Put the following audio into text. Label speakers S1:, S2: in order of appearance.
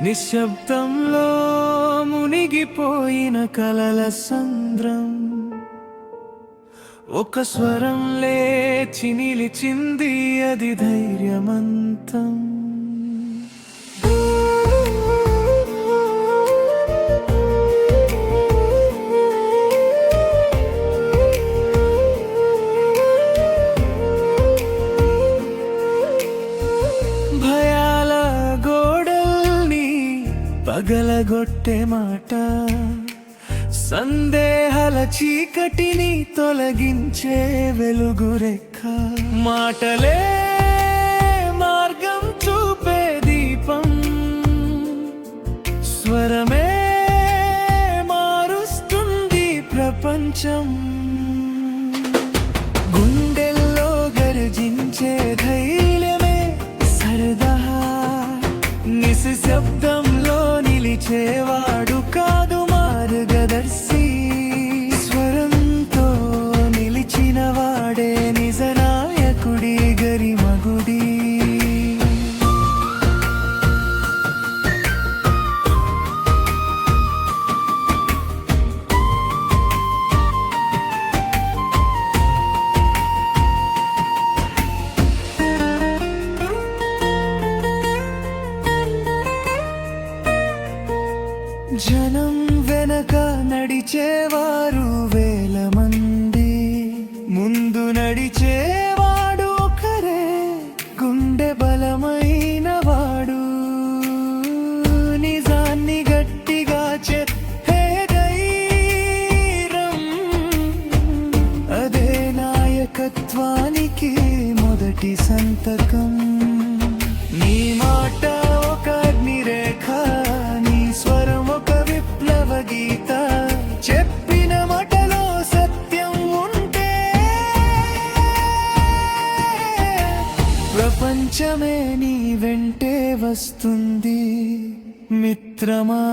S1: నిశ్శబ్దంలో మునిగిపోయిన కలల సంద్రం ఒక స్వరం లేచి నిలిచింది, అది ధైర్యమంతం. భయాల గోడల్ని పగలగొట్టే మాట, సందేహాల చీకటిని తొలగించే వెలుగురెక్క. మాటలే మార్గం చూపే దీపం, స్వరమే మారుస్తుంది ప్రపంచం. గుండెల్లో గర్జించే ధైర్యమే సరదా, నిశ్శబ్దంలో నిలిచేవాడు కాదు మార్గదర్శి. స్వరంతో నిలిచిన వాడే నిజ నాయకుడి గరిమగుడి. జనం వెనక నడిచేవారు వేల మంది, ముందు నడిచేవాడు ఒకరే, గుండె బలమైన వాడు. నిజాన్ని గట్టిగా చెప్పే ధైర్యం, అదే నాయకత్వానికి మొదటి సంతకం. నీ మాట ఒక అగ్నిరేఖ, నీ స్వరం ఒక విప్లవ గీత. చెప్పిన మాటలో సత్యం ఉంటే ప్రపంచమే నీ వెంటే వస్తుంది మిత్రమా.